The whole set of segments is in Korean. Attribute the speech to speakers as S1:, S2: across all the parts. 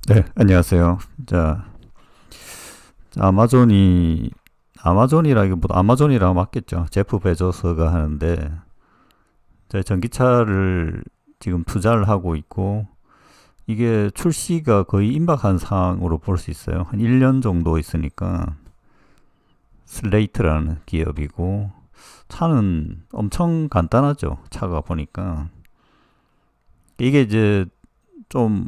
S1: 네, 안녕하세요. 자, 아마존이라기보다 아마존이라 맞겠죠. 제프 베조스가 하는데, 전기차를 지금 투자를 하고 있고, 이게 출시가 거의 임박한 상황으로 볼 수 있어요. 한 1년 정도 있으니까, 슬레이트라는 기업이고, 차는 엄청 간단하죠. 차가 보니까. 이게 이제 좀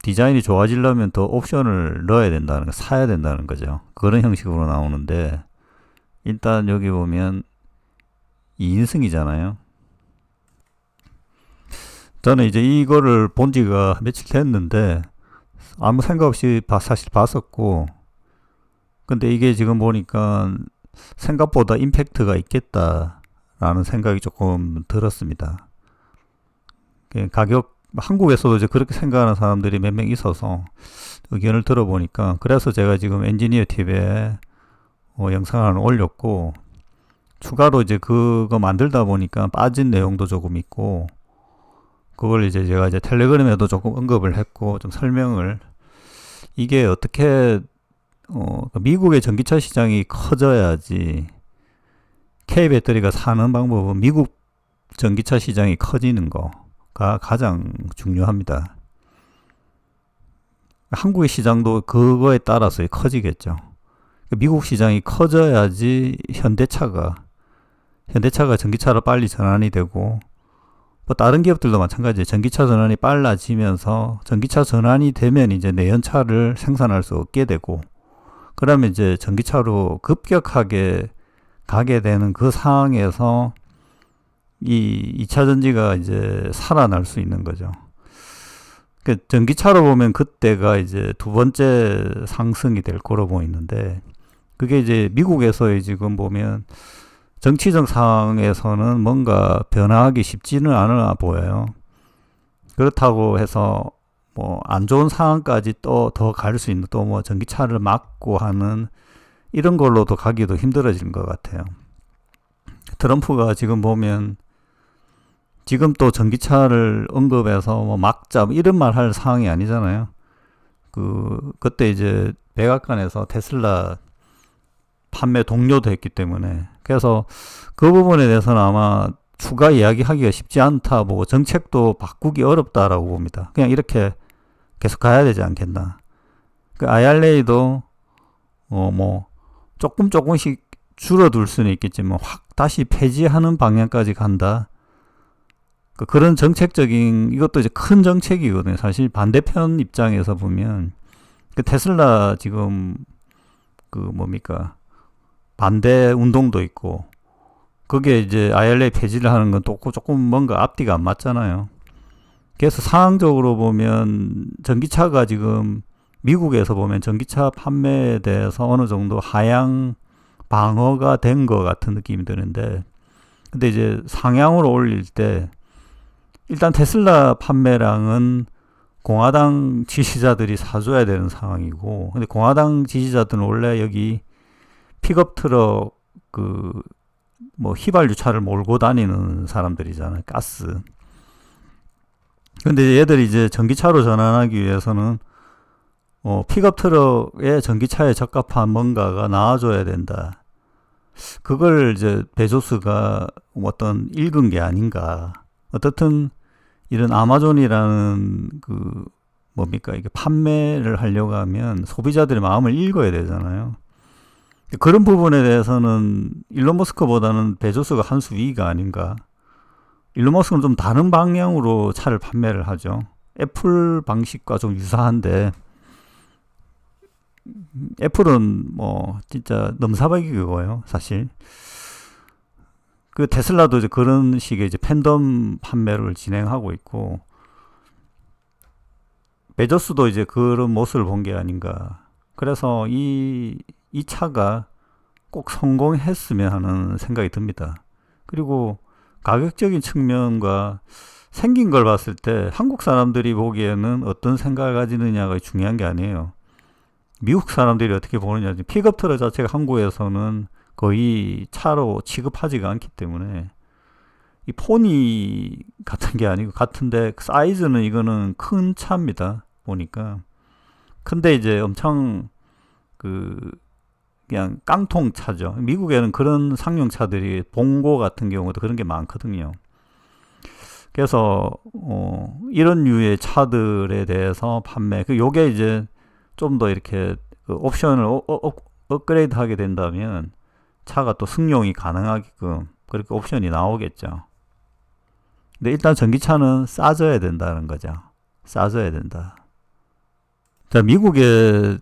S1: 디자인이 좋아지려면 더 옵션을 넣어야 된다는 거, 사야 된다는 거죠. 그런 형식으로 나오는데, 일단 여기 보면 2인승이잖아요. 저는 이제 이거를 본 지가 며칠 됐는데, 아무 생각 없이 사실 봤었고, 근데 이게 지금 보니까 생각보다 임팩트가 있겠다라는 생각이 조금 들었습니다. 가격, 한국에서도 이제 그렇게 생각하는 사람들이 몇 명 있어서 의견을 들어보니까, 그래서 제가 지금 엔지니어 팁에 영상을 하나 올렸고, 추가로 이제 그거 만들다 보니까 빠진 내용도 조금 있고, 그걸 이제 제가 이제 텔레그램에도 조금 언급을 했고, 좀 설명을, 이게 어떻게, 미국의 전기차 시장이 커져야지, K 배터리가 사는 방법은 미국 전기차 시장이 커지는 거가 가장 중요합니다. 한국의 시장도 그거에 따라서 커지겠죠. 미국 시장이 커져야지 현대차가 전기차로 빨리 전환이 되고, 뭐 다른 기업들도 마찬가지예요. 전기차 전환이 빨라지면서 전기차 전환이 되면 이제 내연차를 생산할 수 없게 되고, 그러면 이제 전기차로 급격하게 가게 되는 그 상황에서 이 2차 전지가 이제 살아날 수 있는 거죠. 그 전기차로 보면 그때가 이제 두 번째 상승이 될 거로 보이는데, 그게 이제 미국에서의 지금 보면 정치적 상황에서는 뭔가 변화하기 쉽지는 않아 보여요. 그렇다고 해서 뭐 안 좋은 상황까지 또 더 갈 수 있는, 또 뭐 전기차를 막고 하는 이런 걸로도 가기도 힘들어지는 것 같아요. 트럼프가 지금 보면 지금 또 전기차를 언급해서 뭐 막자 뭐 이런 말 할 상황이 아니잖아요. 그때 이제 백악관에서 테슬라 판매 동료도 했기 때문에, 그래서 그 부분에 대해서는 아마 추가 이야기하기가 쉽지 않다 보고 정책도 바꾸기 어렵다라고 봅니다. 그냥 이렇게 계속 가야 되지 않겠나. 그 IRA도 뭐 조금씩 줄어들 수는 있겠지만 확 다시 폐지하는 방향까지 간다. 그런 정책적인, 이것도 이제 큰 정책이거든요. 사실 반대편 입장에서 보면 그 테슬라 지금 그 뭡니까 반대 운동도 있고, 그게 이제 IRA 폐지를 하는 건 또 조금 뭔가 앞뒤가 안 맞잖아요. 그래서 상황적으로 보면 전기차가 지금 미국에서 보면 전기차 판매에 대해서 어느 정도 하향 방어가 된 것 같은 느낌이 드는데, 근데 이제 상향으로 올릴 때 일단 테슬라 판매량은 공화당 지지자들이 사줘야 되는 상황이고, 근데 공화당 지지자들은 원래 여기 픽업 트럭 뭐 휘발유 차를 몰고 다니는 사람들이잖아요. 가스. 근데 얘들이 이제 전기차로 전환하기 위해서는 픽업 트럭에 전기차에 적합한 뭔가가 나와줘야 된다. 그걸 이제 베조스가 어떤 읽은 게 아닌가. 어떻든 이런 아마존이라는 뭡니까 이게 판매를 하려고 하면 소비자들의 마음을 읽어야 되잖아요. 그런 부분에 대해서는 일론 머스크보다는 베조스가 한 수 위가 아닌가. 일론 머스크는 좀 다른 방향으로 차를 판매를 하죠. 애플 방식과 좀 유사한데, 애플은 뭐 진짜 넘사벽이 그거예요, 사실. 그 테슬라도 이제 그런 식의 이제 팬덤 판매를 진행하고 있고, 베조스도 이제 그런 모습을 본 게 아닌가. 그래서 이 차가 꼭 성공했으면 하는 생각이 듭니다. 그리고 가격적인 측면과 생긴 걸 봤을 때 한국 사람들이 보기에는 어떤 생각을 가지느냐가 중요한 게 아니에요. 미국 사람들이 어떻게 보느냐. 픽업 트럭 자체가 한국에서는 거의 차로 취급하지가 않기 때문에 이 포니 같은 게 아니고, 같은데 사이즈는 이거는 큰 차입니다. 보니까 근데 이제 엄청 그 그냥 깡통 차죠. 미국에는 그런 상용차들이 봉고 같은 경우도 그런 게 많거든요. 그래서 이런 류의 차들에 대해서 판매, 요게 이제 좀 더 이렇게 그 옵션을 업그레이드 하게 된다면 차가 또 승용이 가능하게끔 그렇게 옵션이 나오겠죠. 근데 일단 전기차는 싸져야 된다는 거죠. 싸져야 된다. 자, 미국의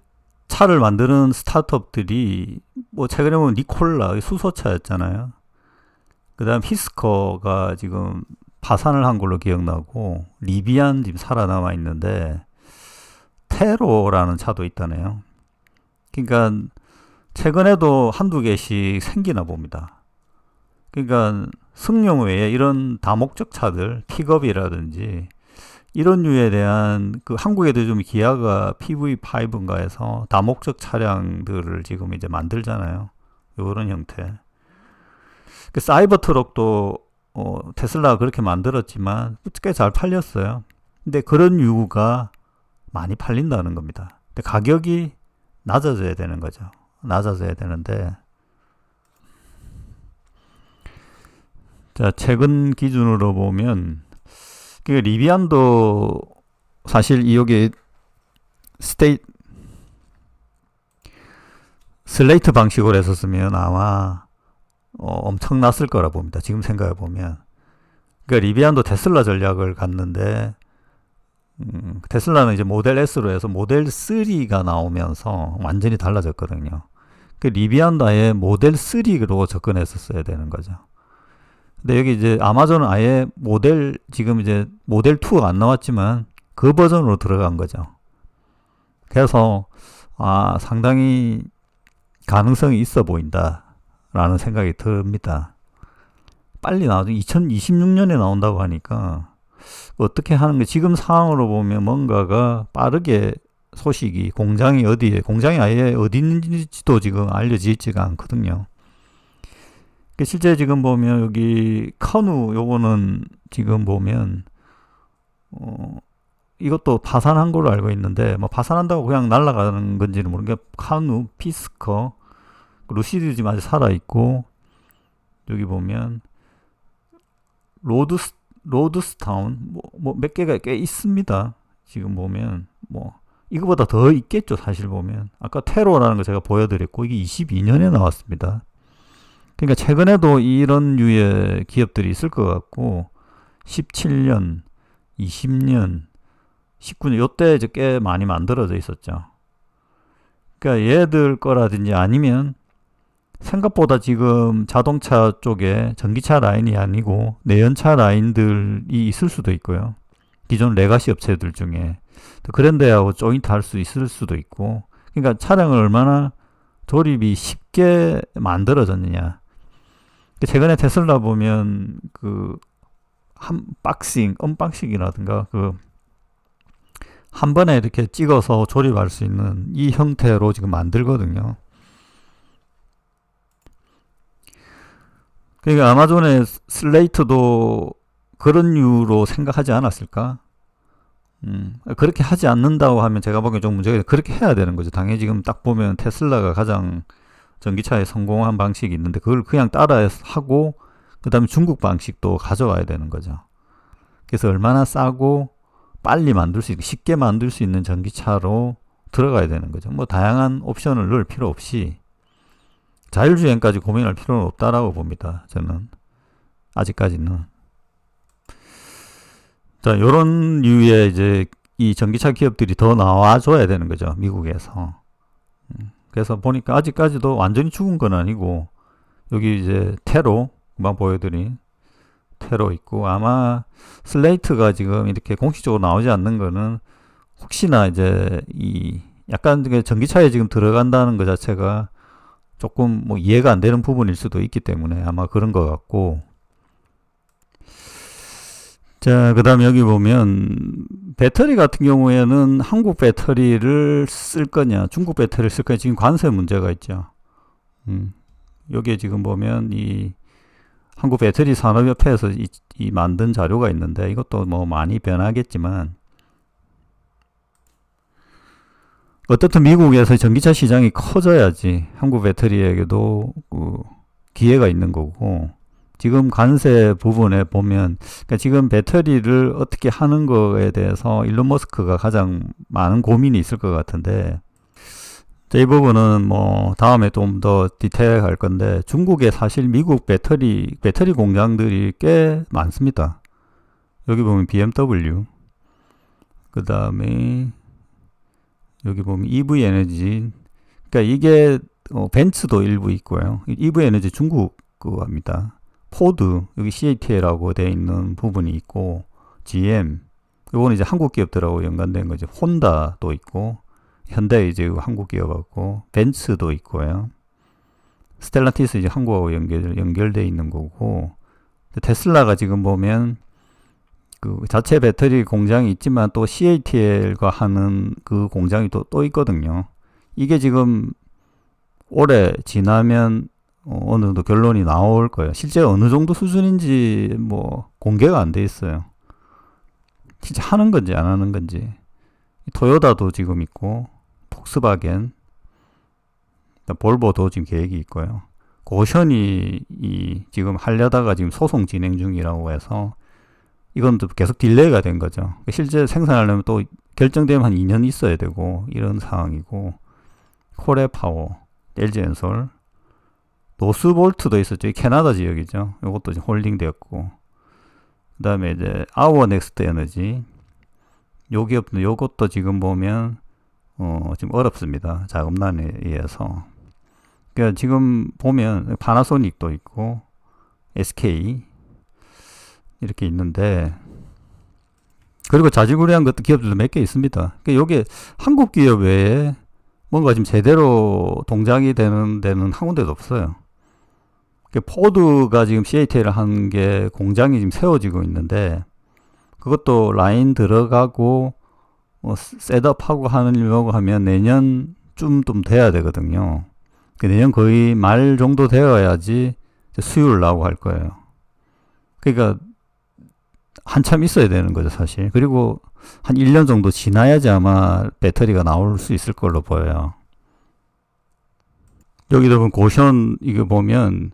S1: 차를 만드는 스타트업들이 뭐 최근에 보면 니콜라 수소차였잖아요. 그 다음 히스커가 지금 파산을 한 걸로 기억나고, 리비안 지금 살아남아 있는데 테로라는 차도 있다네요. 그러니까 최근에도 한두 개씩 생기나 봅니다. 그러니까 승용 외에 이런 다목적 차들, 픽업이라든지 이런 류에 대한 그 한국에도 좀 기아가 PV5인가 해서 다목적 차량들을 지금 이제 만들잖아요. 이런 형태. 그 사이버 트럭도 테슬라가 그렇게 만들었지만 꽤 잘 팔렸어요. 근데 그런 류가 많이 팔린다는 겁니다. 근데 가격이 낮아져야 되는 거죠. 낮아져야 되는데, 자, 최근 기준으로 보면 그 리비안도 사실 여기 슬레이트 방식으로 했었으면 아마 엄청났을 거라 봅니다. 지금 생각해 보면. 그러니까 리비안도 테슬라 전략을 갔는데, 테슬라는 이제 모델 S로 해서 모델 3가 나오면서 완전히 달라졌거든요. 그 리비안도 아예 모델 3로 접근했었어야 되는 거죠. 근데 여기 이제 아마존은 아예 지금 이제 모델 2가 안 나왔지만 그 버전으로 들어간 거죠. 그래서 상당히 가능성이 있어 보인다라는 생각이 듭니다. 빨리 나오죠. 2026년에 나온다고 하니까 어떻게 하는 게, 지금 상황으로 보면 뭔가가 빠르게 소식이, 공장이 아예 어디 있는지도 지금 알려지지가 않거든요. 실제 지금 보면 여기 카누 요거는 지금 보면 이것도 파산한 걸로 알고 있는데, 뭐 파산한다고 그냥 날아가는 건지는 모르겠는데, 카누, 피스커, 루시드 지금 아직 살아있고, 여기 보면 로드스타운 뭐 몇 개가 꽤 있습니다. 지금 보면 뭐 이거보다 더 있겠죠. 사실 보면 아까 테로라는 거 제가 보여드렸고, 이게 22년에 나왔습니다. 그러니까 최근에도 이런 류의 기업들이 있을 것 같고, 17년, 20년, 19년 요때 이제 꽤 많이 만들어져 있었죠. 그러니까 얘들 거라든지 아니면 생각보다 지금 자동차 쪽에 전기차 라인이 아니고 내연차 라인들이 있을 수도 있고요. 기존 레가시 업체들 중에 그랜드하고 조인트 할 수 있을 수도 있고, 그러니까 차량을 얼마나 조립이 쉽게 만들어졌느냐. 최근에 테슬라 보면 언박싱이라든가 한 번에 이렇게 찍어서 조립할 수 있는 이 형태로 지금 만들거든요. 그러니까 아마존의 슬레이트도 그런 이유로 생각하지 않았을까? 그렇게 하지 않는다고 하면 제가 보기엔 좀 문제가, 그렇게 해야 되는 거죠. 당연히 지금 딱 보면 테슬라가 가장 전기차에 성공한 방식이 있는데 그걸 그냥 따라 하고, 그 다음에 중국 방식도 가져와야 되는 거죠. 그래서 얼마나 싸고 빨리 쉽게 만들 수 있는 전기차로 들어가야 되는 거죠. 뭐 다양한 옵션을 넣을 필요 없이 자율주행까지 고민할 필요는 없다라고 봅니다. 저는 아직까지는. 자, 요런 류의 이제 이 전기차 기업들이 더 나와줘야 되는 거죠. 미국에서. 그래서 보니까 아직까지도 완전히 죽은 건 아니고, 여기 이제 테로만 보여드린 테로 있고, 아마 슬레이트가 지금 이렇게 공식적으로 나오지 않는 거는 혹시나 이제 약간 전기차에 지금 들어간다는 것 자체가 조금 뭐 이해가 안 되는 부분일 수도 있기 때문에 아마 그런 것 같고. 자, 그 다음 여기 보면 배터리 같은 경우에는 한국 배터리를 쓸 거냐, 중국 배터리를 쓸 거냐, 지금 관세 문제가 있죠. 여기에 지금 보면 이 한국 배터리 산업협회에서 이 만든 자료가 있는데, 이것도 뭐 많이 변하겠지만, 어떻든 미국에서 전기차 시장이 커져야지 한국 배터리에게도 기회가 있는 거고, 지금 관세 부분에 보면, 그러니까 지금 배터리를 어떻게 하는 거에 대해서 일론 머스크가 가장 많은 고민이 있을 것 같은데, 이 부분은 뭐 다음에 좀 더 디테일할 건데, 중국에 사실 미국 배터리 공장들이 꽤 많습니다. 여기 보면 BMW, 그 다음에 여기 보면 EV 에너지, 그러니까 이게 벤츠도 일부 있고요. EV 에너지 중국 그겁니다. 포드, 여기 CATL하고 되어 있는 부분이 있고, GM, 이거는 이제 한국 기업들하고 연관된 거죠. 혼다도 있고, 현대 이제 한국 기업하고, 벤츠도 있고요. 스텔란티스 이제 한국하고 연결돼 있는 거고, 테슬라가 지금 보면 그 자체 배터리 공장이 있지만 또 CATL과 하는 그 공장이 또 있거든요. 이게 지금 올해 지나면 어느 정도 결론이 나올 거예요. 실제 어느 정도 수준인지 뭐 공개가 안 돼 있어요. 진짜 하는 건지 안 하는 건지. 토요타도 지금 있고, 폭스바겐, 볼보도 지금 계획이 있고요. 고션이 지금 하려다가 지금 소송 진행 중이라고 해서 이건 또 계속 딜레이가 된 거죠. 실제 생산하려면 또 결정되면 한 2년 있어야 되고 이런 상황이고, 코레파워, LG엔솔, 노스볼트도 있었죠. 이 캐나다 지역이죠. 이것도 지금 홀딩 되었고, 그 다음에 이제 아워넥스트 에너지, 요 기업도 요것도 지금 보면 지금 어렵습니다. 자금난에 의해서. 그러니까 지금 보면 파나소닉도 있고 SK 이렇게 있는데, 그리고 자질구레한 것도 기업들도 몇 개 있습니다. 그러니까 요게 한국 기업 외에 뭔가 지금 제대로 동작이 되는 데는 한 군데도 없어요. 포드가 지금 CATL을 한 게 공장이 지금 세워지고 있는데, 그것도 라인 들어가고 셋업하고 하려고 하면 내년쯤 좀 돼야 되거든요. 내년 거의 말 정도 되어야지 수율 나오고 할 거예요. 그러니까 한참 있어야 되는 거죠, 사실. 그리고 한 1년 정도 지나야지 아마 배터리가 나올 수 있을 걸로 보여요. 여기도 보면 고션 이거 보면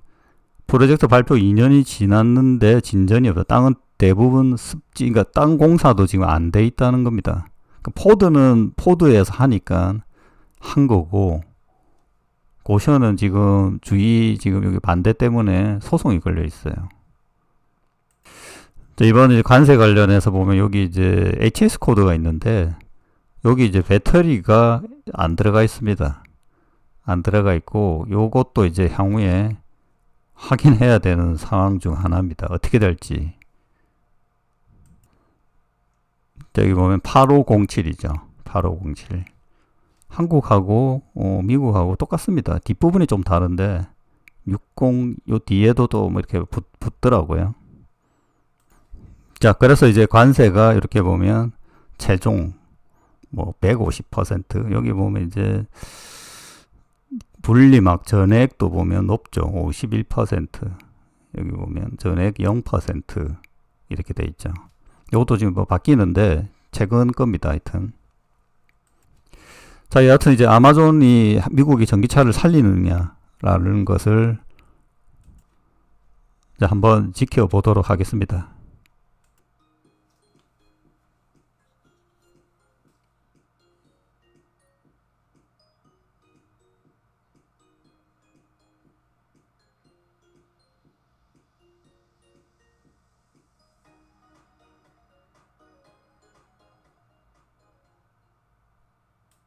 S1: 프로젝트 발표 2년이 지났는데 진전이 없어. 땅은 대부분 습지, 그러니까 땅 공사도 지금 안 돼 있다는 겁니다. 포드는 포드에서 하니까 한 거고, 고션은 지금 지금 여기 반대 때문에 소송이 걸려 있어요. 이번에 이제 관세 관련해서 보면 여기 이제 HS 코드가 있는데, 여기 이제 배터리가 안 들어가 있습니다. 안 들어가 있고, 요것도 이제 향후에 확인해야 되는 상황 중 하나입니다. 어떻게 될지. 여기 보면 8507이죠. 8507. 한국하고 미국하고 똑같습니다. 뒷부분이 좀 다른데 60, 요 뒤에도 또 뭐 이렇게 붙더라고요. 자, 그래서 이제 관세가 이렇게 보면 최종 뭐 150%, 여기 보면 이제 분리막 전액도 보면 높죠. 51%. 여기 보면 전액 0% 이렇게 돼 있죠. 이것도 지금 뭐 바뀌는데 최근 겁니다. 하여튼. 자, 여하튼 이제 아마존이 미국이 전기차를 살리느냐라는 것을 이제 한번 지켜보도록 하겠습니다.